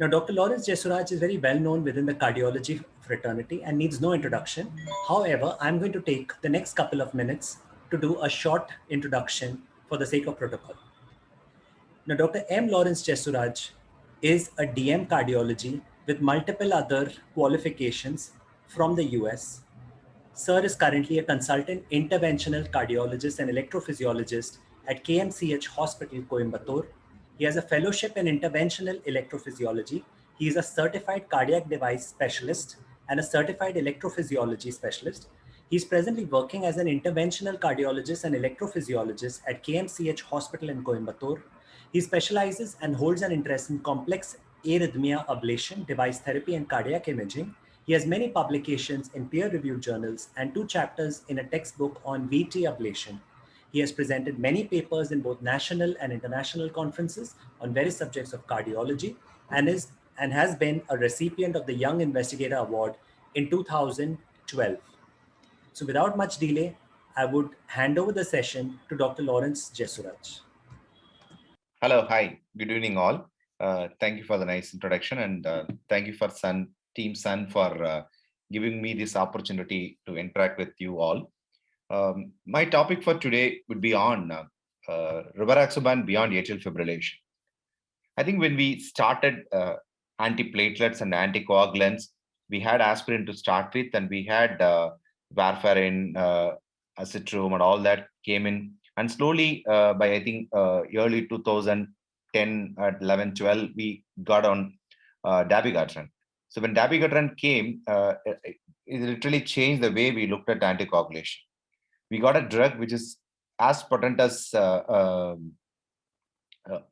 Now, Dr. Lawrence Jesuraj is very well known within the cardiology fraternity and needs no introduction. However, I'm going to take the next couple of minutes to do a short introduction for the sake of protocol. Now, Dr. M. Lawrence Jesuraj is a DM cardiology with multiple other qualifications from the US. Sir is currently a consultant interventional cardiologist and electrophysiologist at KMCH Hospital, Coimbatore. He has a fellowship in interventional electrophysiology. He is a certified cardiac device specialist and a certified electrophysiology specialist. He is presently working as an interventional cardiologist and electrophysiologist at KMCH Hospital in Coimbatore. He specializes and holds an interest in complex arrhythmia ablation, device therapy, and cardiac imaging. He has many publications in peer-reviewed journals and 2 chapters in a textbook on VT ablation. He has presented many papers in both national and international conferences on various subjects of cardiology and has been a recipient of the Young Investigator Award in 2012. So without much delay, I would hand over the session to Dr. Lawrence Jesuraj. Hello, hi, good evening all. Thank you for the nice introduction and thank you for Team Sun for giving me this opportunity to interact with you all. My topic for today would be on rivaroxaban beyond atrial fibrillation. I think when we started antiplatelets and anticoagulants, we had aspirin to start with, and we had warfarin, acetrum, and all that came in. And slowly, by I think early 2010, 11, 12, we got on dabigatran. So when dabigatran came, it literally changed the way we looked at anticoagulation. We got a drug which is as potent as your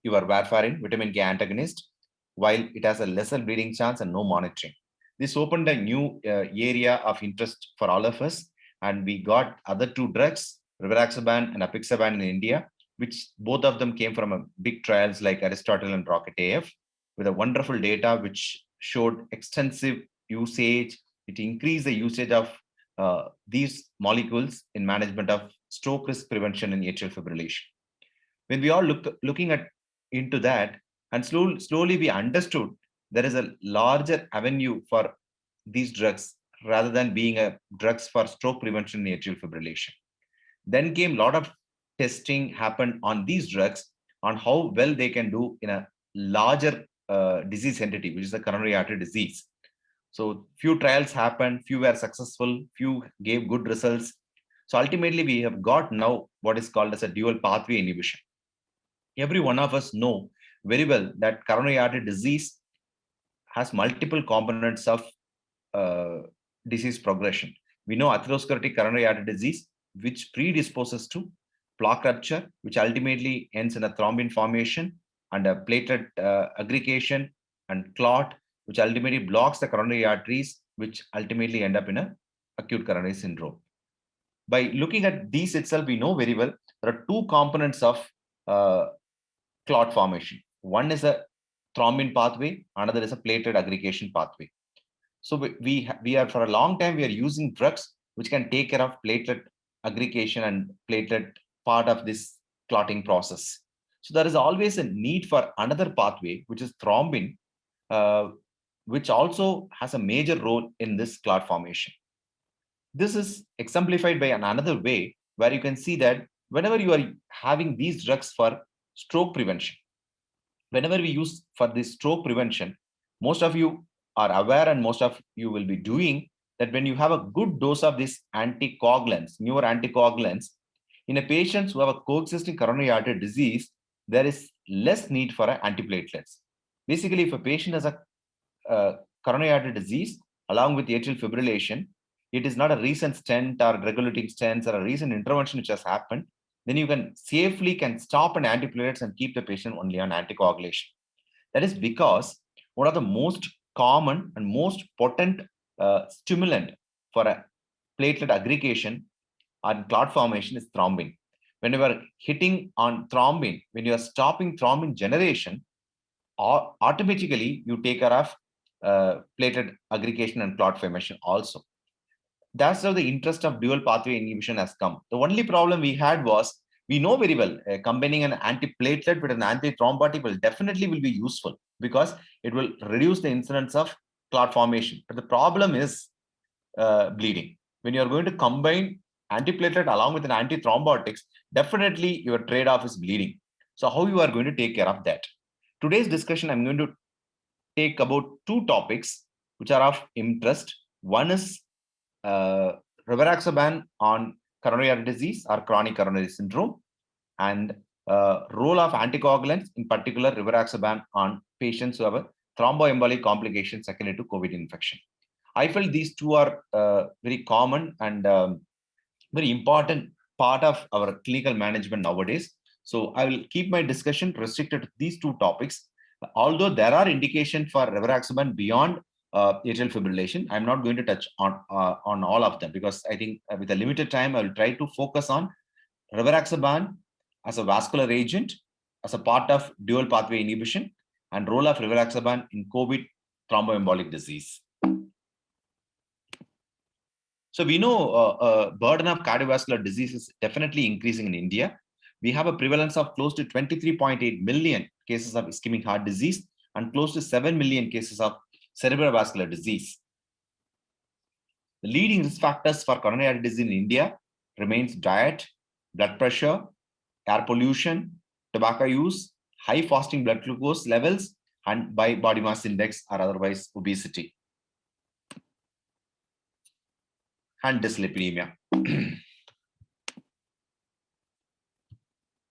warfarin, vitamin K antagonist, while it has a lesser bleeding chance and no monitoring. This opened a new area of interest for all of us, and we got other 2 drugs, rivaroxaban and apixaban in India, which both of them came from a big trials like Aristotle and Rocket AF, with a wonderful data which showed extensive usage. It increased the usage of these molecules in management of stroke risk prevention and atrial fibrillation. When we all looking at into that, and slowly we understood there is a larger avenue for these drugs rather than being a drugs for stroke prevention and atrial fibrillation. Then came a lot of testing happened on these drugs on how well they can do in a larger disease entity, which is the coronary artery disease. So few trials happened, few were successful, few gave good results. So ultimately, we have got now what is called as a dual pathway inhibition. Every one of us know very well that coronary artery disease has multiple components of disease progression. We know atherosclerotic coronary artery disease, which predisposes to plaque rupture, which ultimately ends in a thrombin formation and a platelet aggregation and clot, which ultimately blocks the coronary arteries, which ultimately end up in a acute coronary syndrome. By looking at these itself, we know very well there are 2 components of clot formation. One is a thrombin pathway, another is a platelet aggregation pathway. So we are for a long time we are using drugs which can take care of platelet aggregation and platelet part of this clotting process. So there is always a need for another pathway, which is thrombin, which also has a major role in this clot formation. This is exemplified by another way where you can see that whenever you are having these drugs for stroke prevention, whenever we use for this stroke prevention, most of you are aware and most of you will be doing that when you have a good dose of these anticoagulants, newer anticoagulants, in a patients who have a coexisting coronary artery disease, there is less need for antiplatelets. Basically, if a patient has a coronary artery disease along with atrial fibrillation, it is not a recent stent or regulating stents or a recent intervention which has happened, then you can safely stop an antiplatelets and keep the patient only on anticoagulation. That is because one of the most common and most potent stimulant for a platelet aggregation and clot formation is thrombin. When you are hitting on thrombin, when you are stopping thrombin generation, automatically you take care of platelet aggregation and clot formation also. That's how the interest of dual pathway inhibition has come. The only problem we had was we know very well combining an antiplatelet with an antithrombotic will definitely be useful because it will reduce the incidence of clot formation. But the problem is bleeding. When you are going to combine antiplatelet along with an antithrombotics, definitely your trade-off is bleeding. So how you are going to take care of that? Today's discussion, I'm going to take about two topics which are of interest. One is rivaroxaban on coronary artery disease or chronic coronary syndrome, and role of anticoagulants, in particular rivaroxaban on patients who have a thromboembolic complication secondary to COVID infection. I felt these two are very common and very important part of our clinical management nowadays. So I will keep my discussion restricted to these two topics. Although there are indications for rivaroxaban beyond atrial fibrillation, I'm not going to touch on all of them because I think with a limited time, I will try to focus on rivaroxaban as a vascular agent, as a part of dual pathway inhibition, and role of rivaroxaban in COVID thromboembolic disease. So we know burden of cardiovascular disease is definitely increasing in India. We have a prevalence of close to 23.8 million cases of ischemic heart disease and close to 7 million cases of cerebrovascular disease. The leading risk factors for coronary artery disease in India remains diet, blood pressure, air pollution, tobacco use, high fasting blood glucose levels, and by body mass index or otherwise obesity and dyslipidemia.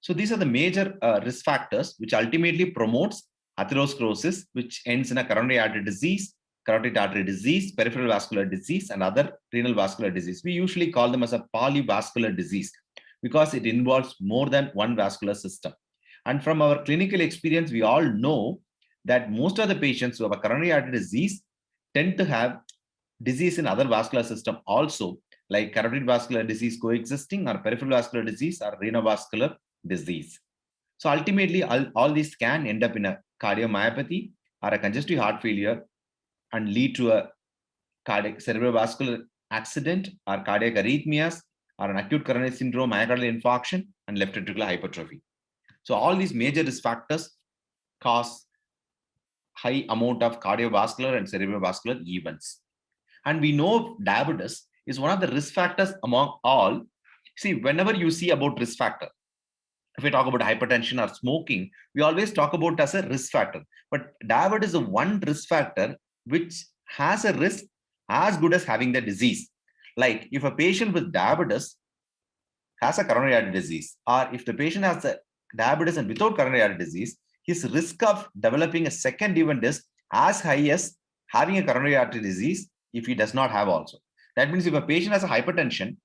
So these are the major risk factors which ultimately promotes atherosclerosis, which ends in a coronary artery disease, carotid artery disease, peripheral vascular disease, and other renal vascular disease. We usually call them as a polyvascular disease because it involves more than one vascular system. And from our clinical experience, we all know that most of the patients who have a coronary artery disease tend to have disease in other vascular system also, like carotid vascular disease coexisting or peripheral vascular disease or renovascular disease. So ultimately, all these can end up in a cardiomyopathy or a congestive heart failure and lead to a cardiac cerebrovascular accident or cardiac arrhythmias or an acute coronary syndrome, myocardial infarction, and left ventricular hypertrophy. So all these major risk factors cause high amount of cardiovascular and cerebrovascular events. And we know diabetes is one of the risk factors among all. See, whenever you see about risk factor, if we talk about hypertension or smoking, we always talk about as a risk factor. But diabetes is the one risk factor which has a risk as good as having the disease. Like if a patient with diabetes has a coronary artery disease, or if the patient has a diabetes and without coronary artery disease, his risk of developing a second event is as high as having a coronary artery disease if he does not have also. That means if a patient has a hypertension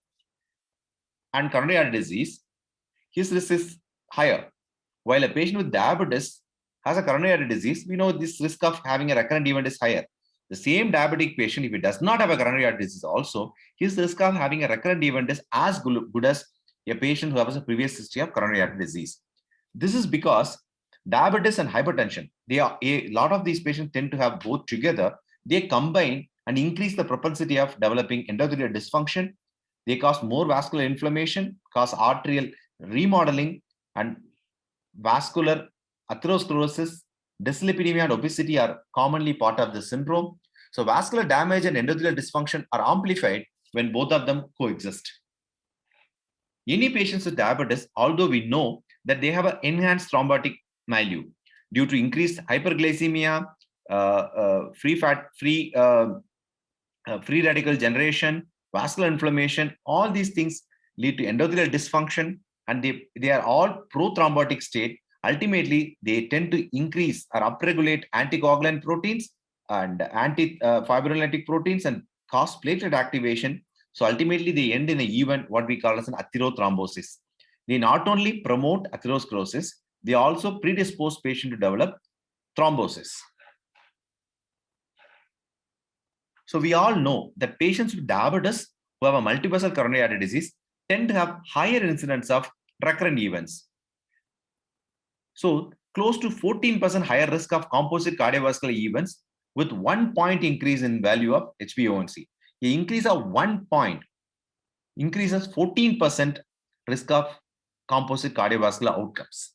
and coronary artery disease, his risk is higher. While a patient with diabetes has a coronary artery disease, we know this risk of having a recurrent event is higher. The same diabetic patient, if he does not have a coronary artery disease also, his risk of having a recurrent event is as good as a patient who has a previous history of coronary artery disease. This is because diabetes and hypertension, a lot of these patients tend to have both together. They combine and increase the propensity of developing endothelial dysfunction. They cause more vascular inflammation, cause arterial remodeling, and vascular atherosclerosis, dyslipidemia, and obesity are commonly part of the syndrome. So vascular damage and endothelial dysfunction are amplified when both of them coexist. Any patients with diabetes, although we know that they have an enhanced thrombotic milieu due to increased hyperglycemia, free radical generation, vascular inflammation, all these things lead to endothelial dysfunction, and they are all pro-thrombotic state. Ultimately, they tend to increase or upregulate anticoagulant proteins and anti-fibrinolytic proteins and cause platelet activation. So ultimately, they end in an event what we call as an atherothrombosis. They not only promote atherosclerosis, they also predispose patient to develop thrombosis. So we all know that patients with diabetes who have a multivessel coronary artery disease tend to have higher incidence of recurrent events. So close to 14% higher risk of composite cardiovascular events with 1 point increase in value of HbA1c. The increase of 1 point increases 14% risk of composite cardiovascular outcomes.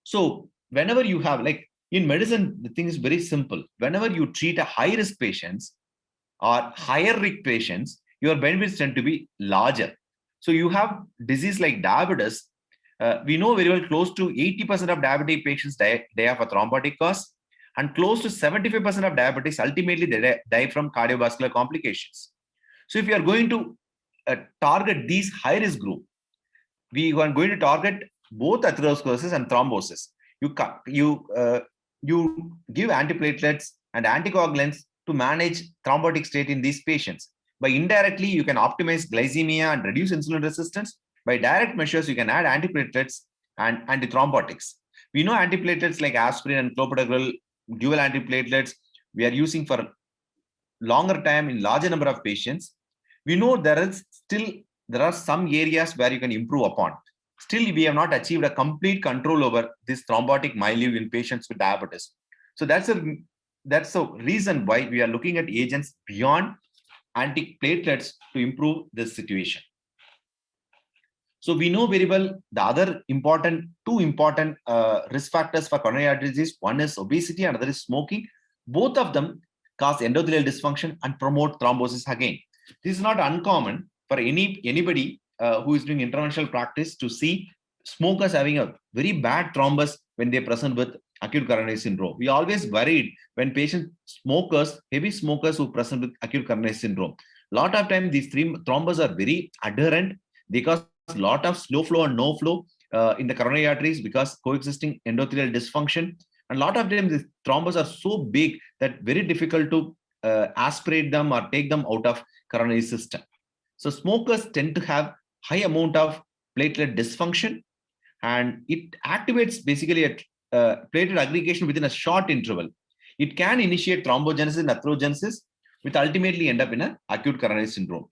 So whenever you have, like in medicine, the thing is very simple. Whenever you treat a high risk patients or higher risk patients, your benefits tend to be larger. So you have disease like diabetes. We know very well close to 80% of diabetic patients die of a thrombotic cause, and close to 75% of diabetics ultimately they die from cardiovascular complications. So if you are going to target these high risk group, we are going to target both atherosclerosis and thrombosis. You give antiplatelets and anticoagulants to manage thrombotic state in these patients. By indirectly, you can optimize glycemia and reduce insulin resistance. By direct measures, you can add antiplatelets and antithrombotics. We know antiplatelets like aspirin and clopidogrel, dual antiplatelets, we are using for longer time in larger number of patients. We know there are some areas where you can improve upon. Still, we have not achieved a complete control over this thrombotic milieu in patients with diabetes. So that's the reason why we are looking at agents beyond antiplatelets to improve this situation. So we know very well the other two important risk factors for coronary artery disease. One is obesity, and another is smoking. Both of them cause endothelial dysfunction and promote thrombosis again. This is not uncommon for anybody who is doing interventional practice to see smokers having a very bad thrombus when they present with acute coronary syndrome. We always worried when heavy smokers who present with acute coronary syndrome. A lot of times these thrombus are very adherent. They cause a lot of slow flow and no flow in the coronary arteries because coexisting endothelial dysfunction. And a lot of times these thrombus are so big that very difficult to aspirate them or take them out of coronary system. So smokers tend to have high amount of platelet dysfunction, and it activates basically a platelet aggregation within a short interval. It can initiate thrombogenesis and atherogenesis, which ultimately end up in an acute coronary syndrome.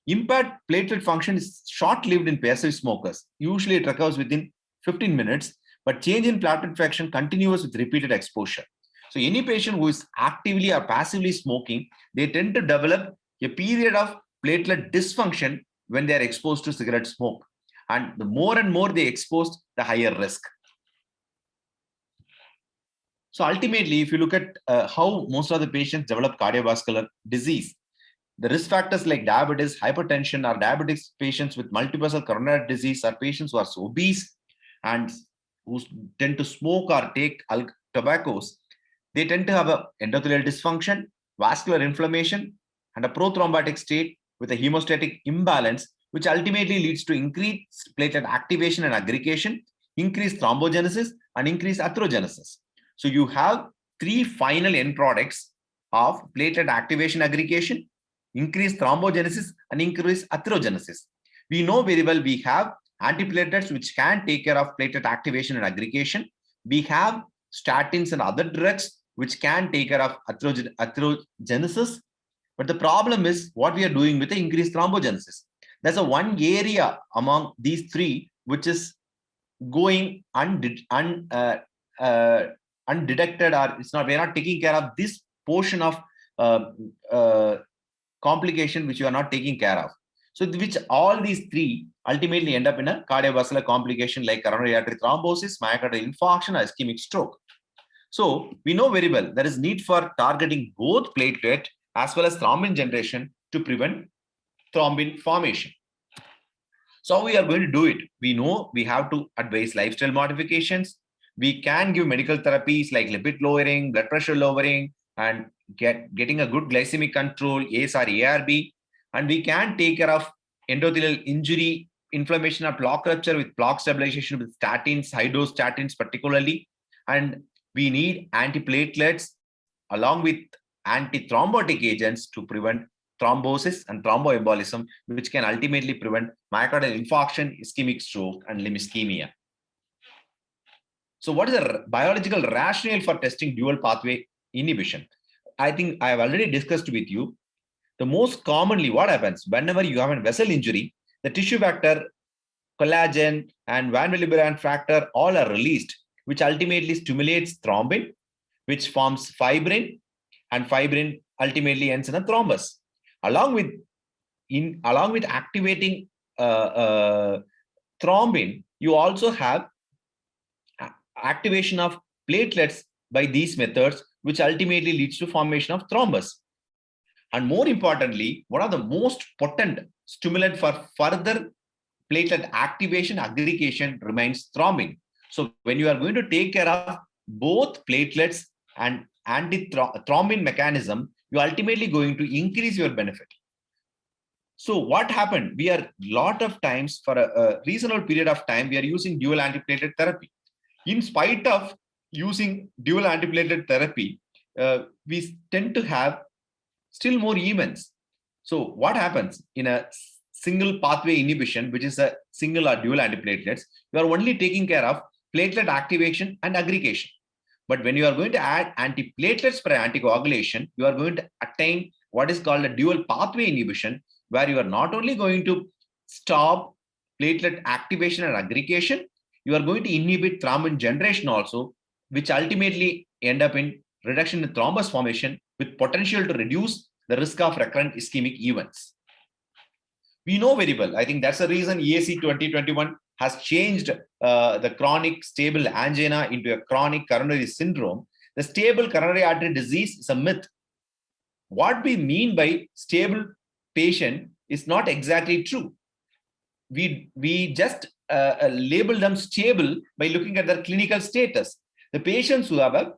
Impaired platelet function is short-lived in passive smokers. Usually it recovers within 15 minutes, but change in platelet fraction continues with repeated exposure. So any patient who is actively or passively smoking, they tend to develop a period of platelet dysfunction when they are exposed to cigarette smoke. And the more and more they exposed, the higher risk. So ultimately, if you look at how most of the patients develop cardiovascular disease, the risk factors like diabetes, hypertension, or diabetes patients with multiple coronary disease, are patients who are obese and who tend to smoke or take tobaccos. They tend to have an endothelial dysfunction, vascular inflammation, and a prothrombotic state with a hemostatic imbalance, which ultimately leads to increased platelet activation and aggregation, increased thrombogenesis, and increased atherogenesis. So you have three final end products of platelet activation aggregation, increased thrombogenesis, and increased atherogenesis. We know very well we have antiplatelets which can take care of platelet activation and aggregation. We have statins and other drugs which can take care of atherogenesis. But the problem is what we are doing with the increased thrombogenesis. There's a one area among these three which is going undetected, or we're not taking care of this portion of complication which you are not taking care of. So which all these three ultimately end up in a cardiovascular complication like coronary artery thrombosis, myocardial infarction, or ischemic stroke. So we know very well there is need for targeting both platelet as well as thrombin generation to prevent thrombin formation. So we are going to do it. We know we have to advise lifestyle modifications. We can give medical therapies like lipid lowering, blood pressure lowering, and getting a good glycemic control, ACE or ARB. And we can take care of endothelial injury, inflammation or plaque rupture with plaque stabilization with statins, high dose statins particularly. And we need antiplatelets along with antithrombotic agents to prevent thrombosis and thromboembolism, which can ultimately prevent myocardial infarction, ischemic stroke, and limb ischemia. So what is the biological rationale for testing dual pathway inhibition? I think I have already discussed with you. The most commonly what happens whenever you have a vessel injury, the tissue factor, collagen, and van Willebrand factor all are released, which ultimately stimulates thrombin, which forms fibrin, and fibrin ultimately ends in a thrombus. Along with activating thrombin, you also have activation of platelets by these methods, which ultimately leads to formation of thrombus. And more importantly, one of the most potent stimulant for further platelet activation aggregation remains thrombin. So when you are going to take care of both platelets and anti-thrombin mechanism, you are ultimately going to increase your benefit. So what happened? We are lot of times for a reasonable period of time, we are using dual antiplatelet therapy. In spite of using dual antiplatelet therapy, we tend to have still more events. So what happens in a single pathway inhibition, which is a single or dual antiplatelets, you are only taking care of platelet activation and aggregation. But when you are going to add antiplatelets for anticoagulation, you are going to attain what is called a dual pathway inhibition, where you are not only going to stop platelet activation and aggregation, you are going to inhibit thrombin generation also, which ultimately end up in reduction in thrombus formation with potential to reduce the risk of recurrent ischemic events. We know very well. I think that's the reason EAC 2021 has changed the chronic stable angina into a chronic coronary syndrome. The stable coronary artery disease is a myth. What we mean by stable patient is not exactly true. We just label them stable by looking at their clinical status. The patients who have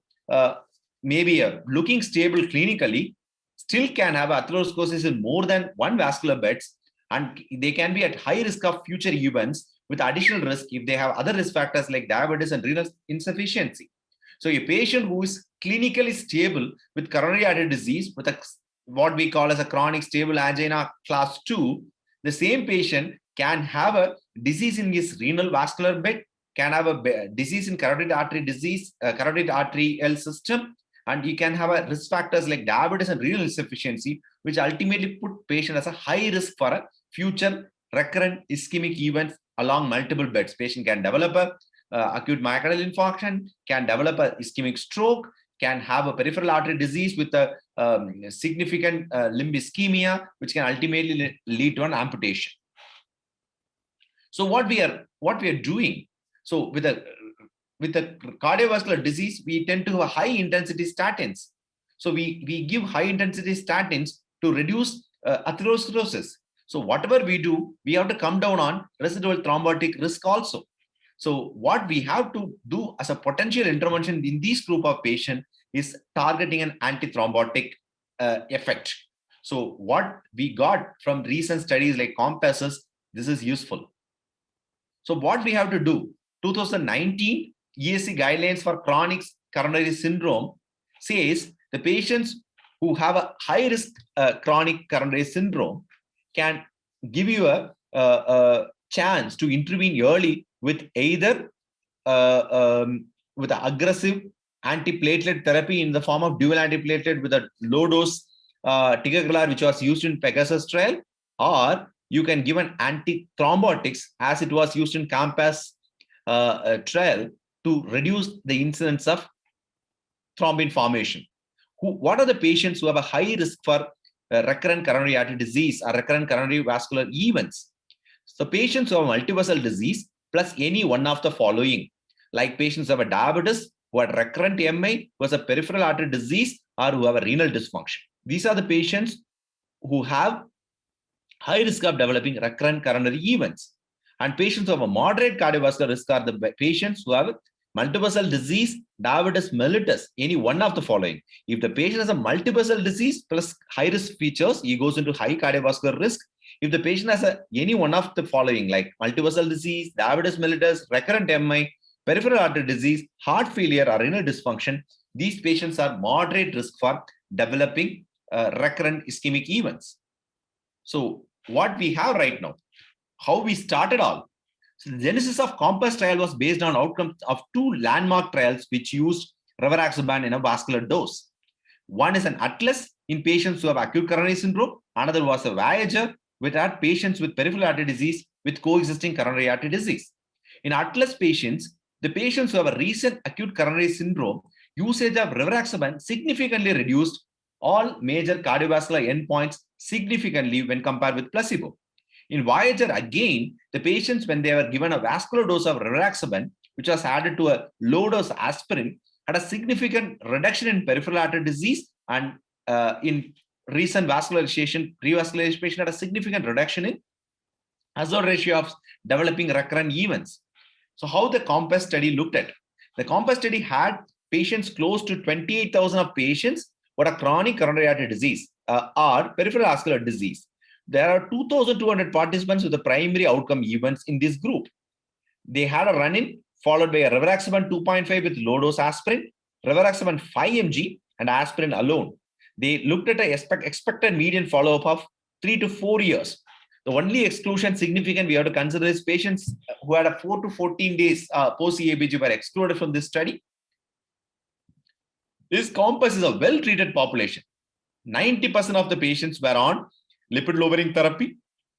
maybe looking stable clinically still can have atherosclerosis in more than one vascular beds, and they can be at high risk of future events with additional risk if they have other risk factors like diabetes and renal insufficiency. So a patient who is clinically stable with coronary artery disease with what we call as a chronic stable angina class 2, the same patient can have a disease in his renal vascular bed, can have a disease in carotid artery disease, carotid arterial system, and you can have a risk factors like diabetes and renal insufficiency, which ultimately put patient as a high risk for a future recurrent ischemic events along multiple beds. Patient can develop a acute myocardial infarction, can develop a ischemic stroke, can have a peripheral artery disease with a significant limb ischemia, which can ultimately lead to an amputation. So what we are doing, so with the cardiovascular disease, we tend to have high intensity statins. So we give high intensity statins to reduce atherosclerosis. So whatever we do, we have to come down on residual thrombotic risk also. So what we have to do as a potential intervention in this group of patients is targeting an antithrombotic effect. So what we got from recent studies like COMPASS, this is useful. So what we have to do, 2019 EAC guidelines for chronic coronary syndrome says the patients who have a high risk chronic coronary syndrome can give you a chance to intervene early with either with an aggressive antiplatelet therapy in the form of dual antiplatelet with a low dose ticagrelor, which was used in Pegasus trial, or you can give an antithrombotics as it was used in COMPASS trial to reduce the incidence of thrombin formation. What are the patients who have a high risk for recurrent coronary artery disease or recurrent coronary vascular events? So patients who have multivessel disease plus any one of the following, like patients who have a diabetes, who have recurrent MI, who has a peripheral artery disease, or who have a renal dysfunction. These are the patients who have high risk of developing recurrent coronary events. And patients who have a moderate cardiovascular risk are the patients who have multivessel disease, diabetes mellitus, any one of the following. If the patient has a multivessel disease plus high risk features, he goes into high cardiovascular risk. If the patient has any one of the following, like multivessel disease, diabetes mellitus, recurrent MI, peripheral artery disease, heart failure, or renal dysfunction, these patients are moderate risk for developing recurrent ischemic events. So what we have right now, how we started all. So the genesis of COMPASS trial was based on outcomes of two landmark trials which used rivaroxaban in a vascular dose. One is an ATLAS in patients who have acute coronary syndrome. Another was a Voyager, which had patients with peripheral artery disease with coexisting coronary artery disease. In ATLAS patients, the patients who have a recent acute coronary syndrome, usage of rivaroxaban significantly reduced all major cardiovascular endpoints significantly when compared with placebo. In Voyager, again, the patients, when they were given a vascular dose of rivaroxaban, which was added to a low dose aspirin, had a significant reduction in peripheral artery disease, and in recent vascularization, revascularization patient had a significant reduction in hazard ratio of developing recurrent events. So how the COMPASS study looked at? The COMPASS study had patients close to 28,000 of patients who had a chronic coronary artery disease or peripheral vascular disease. There are 2,200 participants with the primary outcome events in this group. They had a run-in followed by a rivaroxaban 2.5 with low-dose aspirin, rivaroxaban 5 mg, and aspirin alone. They looked at an expected median follow-up of 3 to 4 years. The only exclusion significant we have to consider is patients who had a 4 to 14 days post-EABG were excluded from this study. This COMPASS is a well-treated population. 90% of the patients were on lipid-lowering therapy.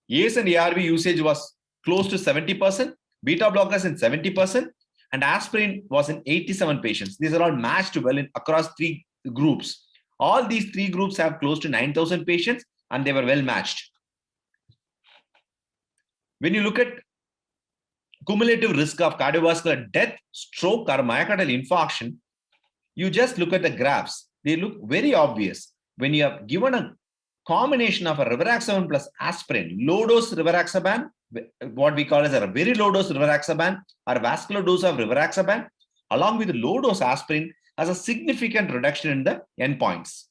ACE and ARB usage was close to 70%, beta blockers in 70%, and aspirin was in 87 patients. These are all matched well across 3 groups. All these 3 groups have close to 9,000 patients, and they were well matched. When you look at cumulative risk of cardiovascular death, stroke, or myocardial infarction, you just look at the graphs. They look very obvious. When you have given a combination of a rivaroxaban plus aspirin, low-dose rivaroxaban, what we call as a very low-dose rivaroxaban, or vascular dose of rivaroxaban, along with the low-dose aspirin, has a significant reduction in the endpoints.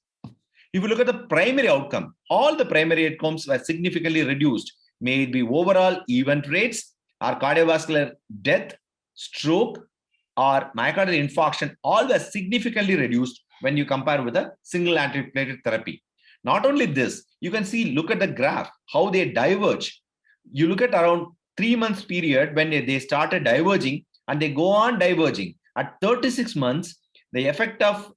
If you look at the primary outcome, all the primary outcomes were significantly reduced, may it be overall event rates, or cardiovascular death, stroke, or myocardial infarction, all were significantly reduced when you compare with a single antiplatelet therapy. Not only this, you can see, look at the graph, how they diverge. You look at around 3 months period when they started diverging, and they go on diverging. At 36 months, the effect of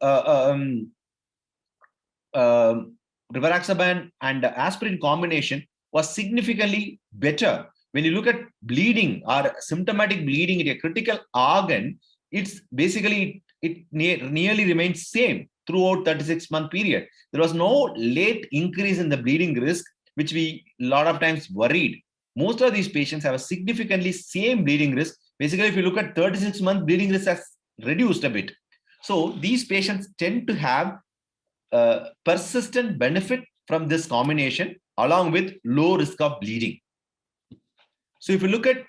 rivaroxaban and aspirin combination was significantly better. When you look at bleeding or symptomatic bleeding in a critical organ, it's basically, it nearly remains same throughout 36-month period. There was no late increase in the bleeding risk, which we a lot of times worried. Most of these patients have a significantly same bleeding risk. Basically, if you look at 36-month, bleeding risk has reduced a bit. So these patients tend to have persistent benefit from this combination, along with low risk of bleeding. So if you look at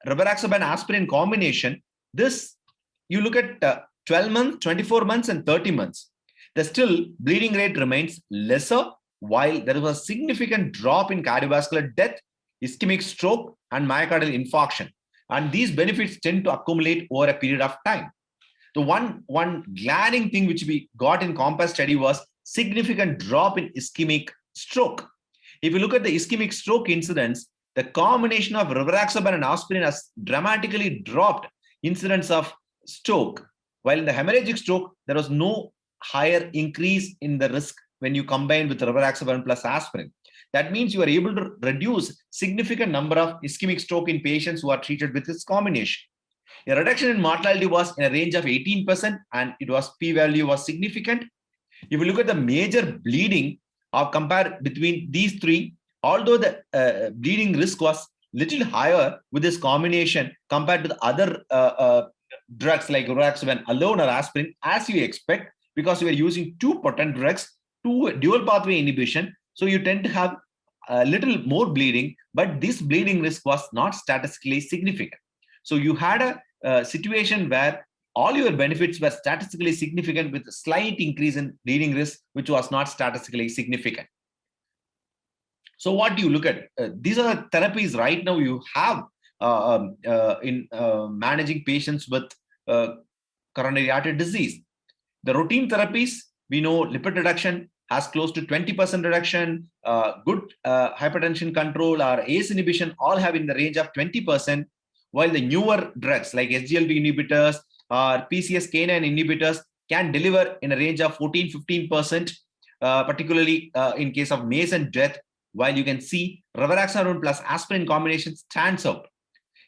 rivaroxaban aspirin combination, this, you look at 12 months, 24 months, and 30 months. The still bleeding rate remains lesser, while there was a significant drop in cardiovascular death, ischemic stroke, and myocardial infarction. And these benefits tend to accumulate over a period of time. The one glaring thing which we got in COMPASS study was significant drop in ischemic stroke. If you look at the ischemic stroke incidence, the combination of rivaroxaban and aspirin has dramatically dropped incidence of stroke, while in the hemorrhagic stroke, there was no higher increase in the risk when you combine with rivaroxaban plus aspirin. That means you are able to reduce significant number of ischemic stroke in patients who are treated with this combination. A reduction in mortality was in a range of 18%, and it was p-value was significant. If you look at the major bleeding or compare between these 3, although the bleeding risk was little higher with this combination compared to the other drugs like rivaroxaban alone or aspirin, as you expect, because you are using 2 potent drugs, 2 dual pathway inhibition, so you tend to have a little more bleeding, but this bleeding risk was not statistically significant. So you had a situation where all your benefits were statistically significant with a slight increase in bleeding risk, which was not statistically significant. So what do you look at? These are the therapies right now you have in managing patients with coronary artery disease. The routine therapies, we know lipid reduction has close to 20% reduction, good hypertension control or ACE inhibition all have in the range of 20%, while the newer drugs like SGLT inhibitors or PCSK9 inhibitors can deliver in a range of 14-15%, particularly in case of MACE and death, while you can see rivaroxaban plus aspirin combination stands out.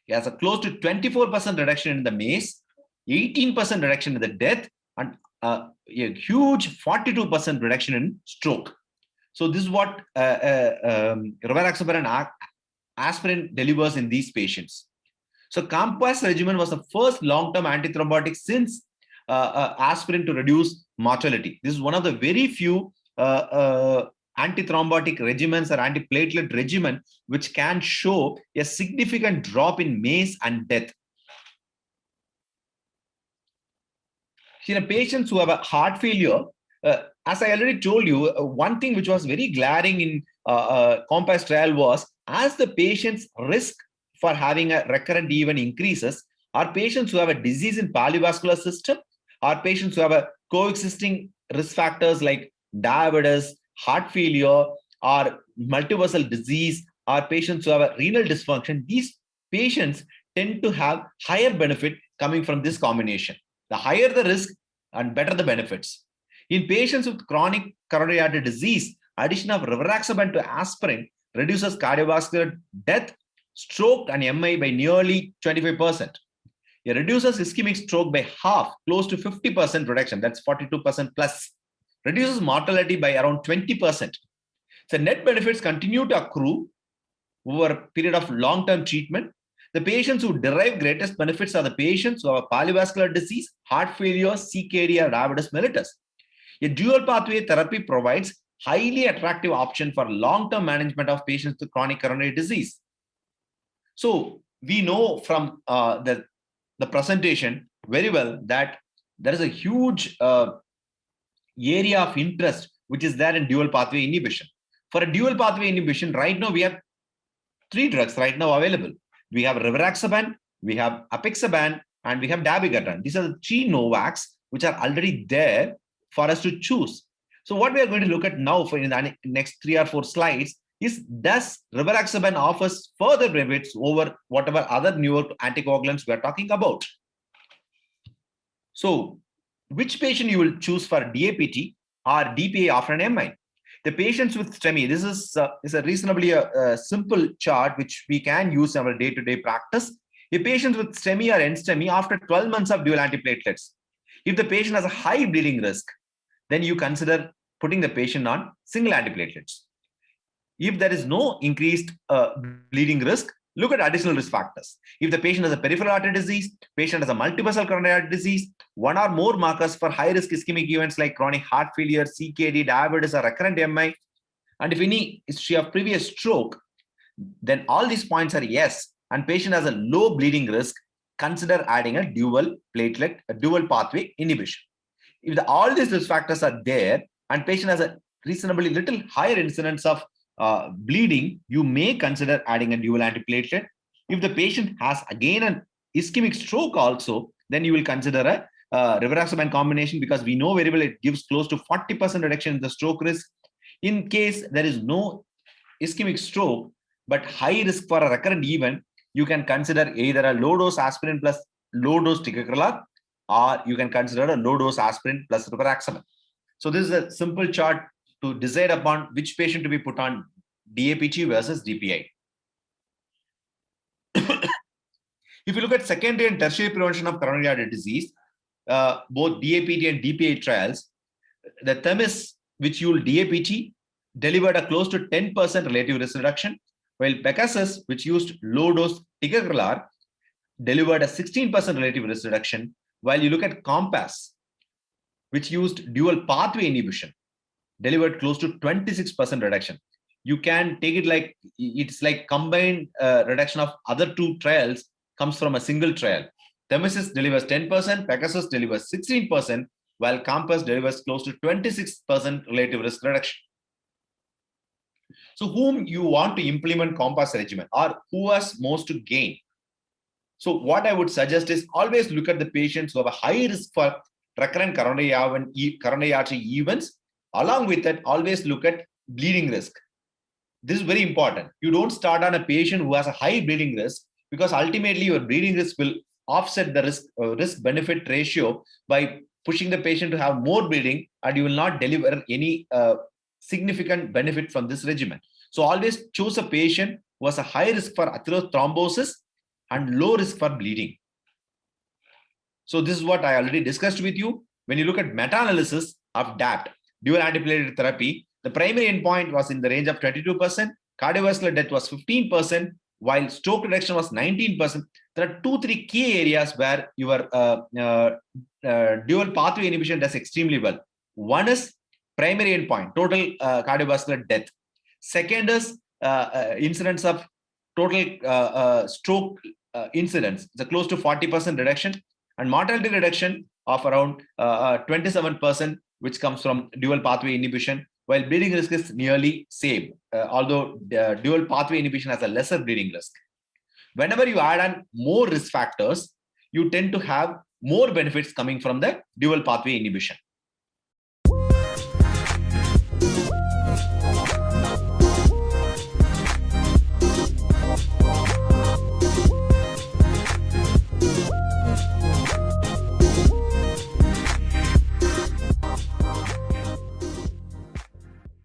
It has a close to 24% reduction in the MACE, 18% reduction in the death, and a huge 42% reduction in stroke. So this is what rivaroxaban and aspirin delivers in these patients. So Compass regimen was the first long-term antithrombotic since aspirin to reduce mortality. This is one of the very few antithrombotic regimens or antiplatelet regimen which can show a significant drop in MACE and death. In patients who have a heart failure, as I already told you, one thing which was very glaring in Compass trial was as the patient's risk for having a recurrent event increases, are patients who have a disease in polyvascular system, are patients who have a coexisting risk factors like diabetes, heart failure, or multivessel disease, or patients who have a renal dysfunction. These patients tend to have higher benefit coming from this combination. The higher the risk and better the benefits. In patients with chronic coronary artery disease, addition of rivaroxaban to aspirin reduces cardiovascular death, stroke, and MI by nearly 25%. It reduces ischemic stroke by half, close to 50% reduction. That's 42% plus. Reduces mortality by around 20%. So net benefits continue to accrue over a period of long-term treatment. The patients who derive greatest benefits are the patients who have polyvascular disease, heart failure, CKD, or diabetes mellitus. A dual pathway therapy provides highly attractive option for long-term management of patients with chronic coronary disease. So we know from the presentation very well that there is a huge area of interest which is there in dual pathway inhibition. For a dual pathway inhibition, right now we have 3 drugs right now available. We have rivaroxaban, we have apixaban, and we have dabigatran. These are the 3 NOACs which are already there for us to choose. So what we are going to look at now for in the next 3 or 4 slides is, does rivaroxaban offers further benefits over whatever other newer anticoagulants we are talking about. So which patient you will choose for DAPT or DPA after an MI? The patients with STEMI, this is a reasonably simple chart which we can use in our day-to-day practice. A patient with STEMI or NSTEMI after 12 months of dual antiplatelets, if the patient has a high bleeding risk, then you consider putting the patient on single antiplatelets. If there is no increased bleeding risk, look at additional risk factors. If the patient has a peripheral artery disease, patient has a multivessel coronary artery disease, one or more markers for high-risk ischemic events like chronic heart failure, CKD, diabetes, or recurrent MI, and if any history of previous stroke, then all these points are yes, and patient has a low bleeding risk, consider adding a dual pathway inhibition. If all these risk factors are there and patient has a reasonably little higher incidence of bleeding, you may consider adding a dual antiplatelet. If the patient has again an ischemic stroke also, then you will consider a rivaroxaban combination, because we know very well it gives close to 40% reduction in the stroke risk. In case there is no ischemic stroke but high risk for a recurrent event, you can consider either a low dose aspirin plus low dose ticagrelor, or you can consider a low dose aspirin plus rivaroxaban. So this is a simple chart to decide upon which patient to be put on DAPT versus DPI. If you look at secondary and tertiary prevention of coronary artery disease, both DAPT and DPI trials, the Themis, which used DAPT, delivered a close to 10% relative risk reduction, while Pegasus, which used low-dose ticagrelor, delivered a 16% relative risk reduction, while you look at Compass, which used dual pathway inhibition, delivered close to 26% reduction. You can take it like it's like combined reduction of other 2 trials comes from a single trial. Themis delivers 10%, Pegasus delivers 16%, while Compass delivers close to 26% relative risk reduction. So whom you want to implement Compass regimen, or who has most to gain? So what I would suggest is always look at the patients who have a high risk for recurrent coronary artery events. Along with that, always look at bleeding risk. This is very important. You don't start on a patient who has a high bleeding risk, because ultimately your bleeding risk will offset the risk-benefit ratio by pushing the patient to have more bleeding, and you will not deliver any significant benefit from this regimen. So always choose a patient who has a high risk for atherosclerosis and low risk for bleeding. So this is what I already discussed with you. When you look at meta-analysis of DAPT, dual antiplatelet therapy, the primary endpoint was in the range of 22%, cardiovascular death was 15%, while stroke reduction was 19%, there are 2-3 key areas where your dual pathway inhibition does extremely well. One is primary endpoint, total cardiovascular death. Second is incidence of total stroke incidence. It's a close to 40% reduction, and mortality reduction of around 27%, which comes from dual pathway inhibition, while bleeding risk is nearly same, although dual pathway inhibition has a lesser bleeding risk. Whenever you add on more risk factors, you tend to have more benefits coming from the dual pathway inhibition.